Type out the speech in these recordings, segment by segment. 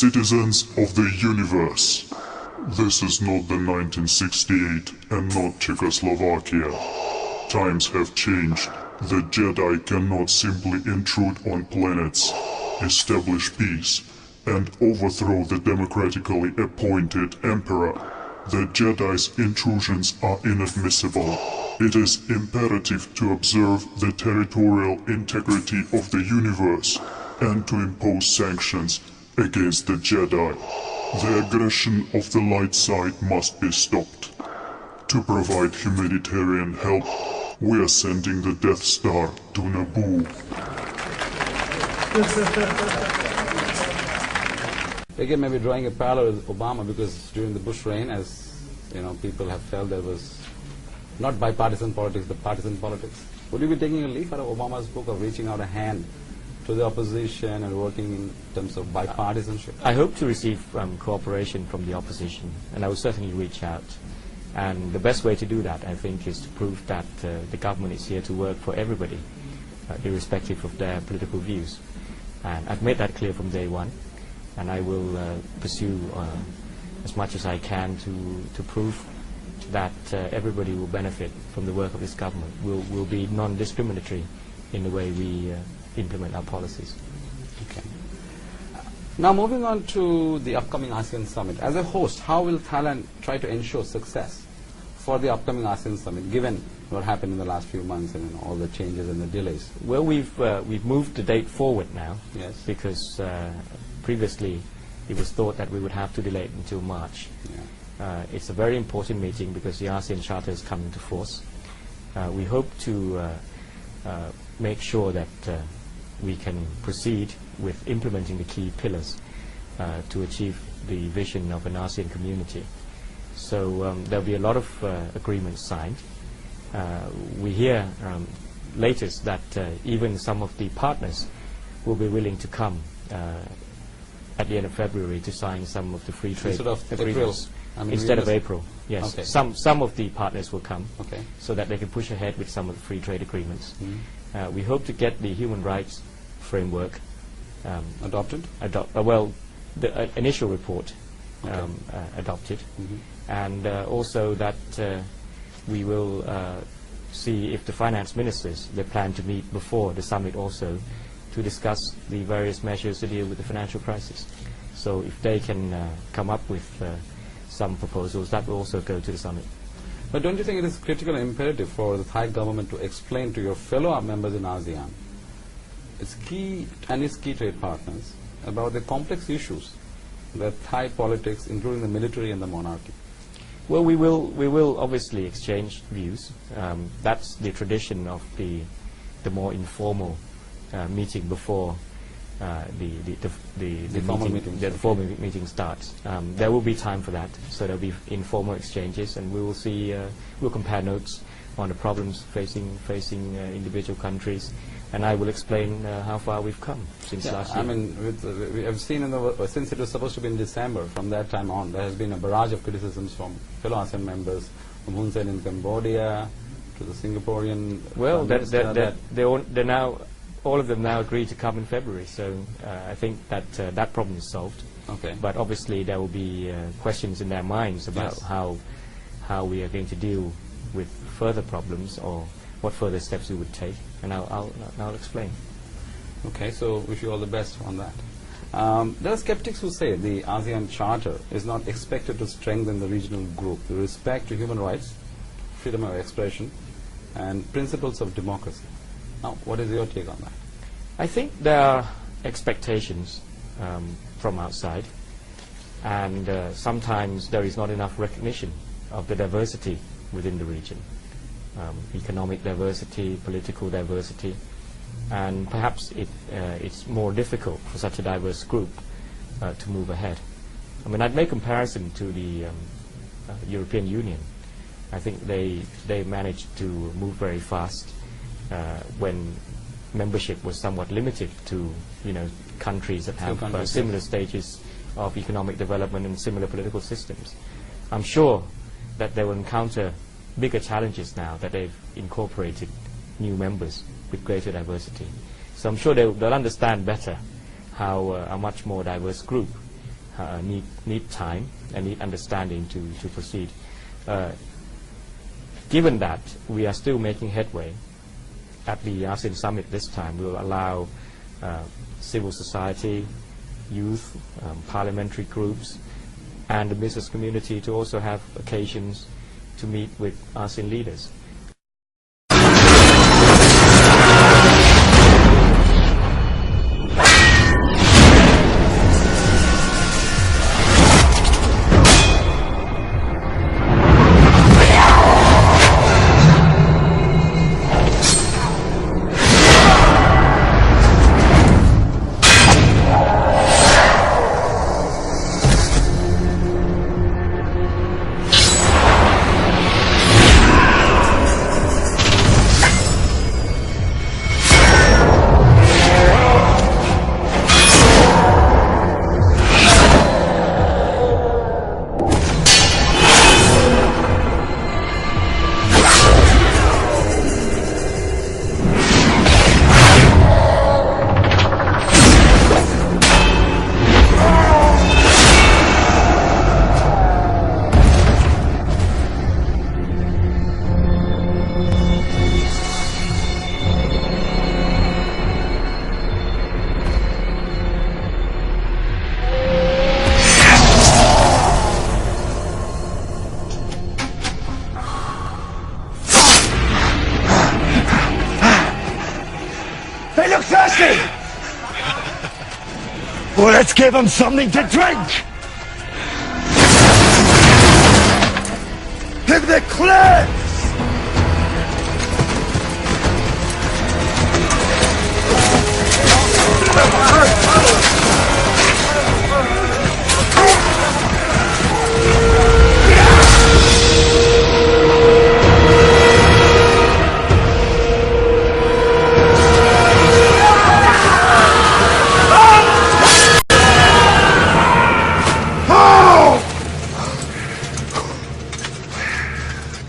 Citizens of the universe, this is not the 1968 and not Czechoslovakia. Times have changed. The Jedi cannot simply intrude on planets, establish peace, and overthrow the democratically appointed emperor. The Jedi's intrusions are inadmissible. It is imperative to observe the territorial integrity of the universe and to impose sanctions against the Jedi. The aggression of the light side must be stopped. To provide humanitarian help, we are sending the Death Star to Naboo. Again, maybe drawing a parallel with Obama, because during the Bush reign, as you know, people have felt there was not bipartisan politics, but partisan politics. Would you be taking a leaf out of Obama's book of reaching out a hand to the opposition and working in terms of bipartisanship? I hope to receive cooperation from the opposition, and I will certainly reach out. And the best way to do that, I think, is to prove that the government is here to work for everybody, irrespective of their political views. And I've made that clear from day one, and I will pursue as much as I can to prove that everybody will benefit from the work of this government. Will be non-discriminatory in the way we implement our policies. Okay. Now moving on to the upcoming ASEAN Summit. As a host, how will Thailand try to ensure success for the upcoming ASEAN Summit, given what happened in the last few months and all the changes and the delays? Well, we've moved the date forward now. Yes. Because previously it was thought that we would have to delay it until March. Yeah. It's a very important meeting because the ASEAN Charter has come into force. We hope to make sure that we can proceed with implementing the key pillars to achieve the vision of an ASEAN community. So there'll be a lot of agreements signed. We hear latest that even some of the partners will be willing to come at the end of February to sign some of the free trade agreements. Instead of April, yes. Okay. Some of the partners will come, Okay. so that they can push ahead with some of the free trade agreements. We hope to get the human rights framework Adopted? Well, the initial report adopted, and also that we will see if the finance ministers, they plan to meet before the summit also to discuss the various measures to deal with the financial crisis. So if they can come up with some proposals, that will also go to the summit. But don't you think it is critical and imperative for the Thai government to explain to your fellow members in ASEAN, its key and its key trade partners, about the complex issues that Thai politics, including the military and the monarchy? Well, we will obviously exchange views. That's the tradition of the more informal meeting before the formal meeting starts. There will be time for that, so there will be informal exchanges, and we will see. We'll compare notes on the problems facing individual countries, and I will explain how far we've come since last year. I mean, we have seen since it was supposed to be in December, from that time on, there has been a barrage of criticisms from fellow ASEAN members, from Hun Sen in Cambodia to the Singaporean. Well, they're now. All of them now agree to come in February, so I think that that problem is solved. Okay. But obviously there will be questions in their minds about how we are going to deal with further problems or what further steps we would take, and I'll explain. Okay, so wish you all the best on that. There are skeptics who say the ASEAN Charter is not expected to strengthen the regional group with respect to human rights, freedom of expression, and principles of democracy. Now, what is your take on that? I think there are expectations from outside, and sometimes there is not enough recognition of the diversity within the region, economic diversity, political diversity, and perhaps it's more difficult for such a diverse group to move ahead. I mean, I'd make comparison to the European Union. I think they managed to move very fast when membership was somewhat limited to countries that have similar stages of economic development and similar political systems. I'm sure that they will encounter bigger challenges now that they've incorporated new members with greater diversity. So I'm sure they'll understand better how a much more diverse group need time and need understanding to proceed. Given that we are still making headway at the ASEAN Summit this time, we will allow civil society, youth, parliamentary groups, and the business community to also have occasions to meet with ASEAN leaders. They look thirsty! Well, let's give them something to drink! Give the clear!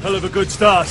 Hell of a good start.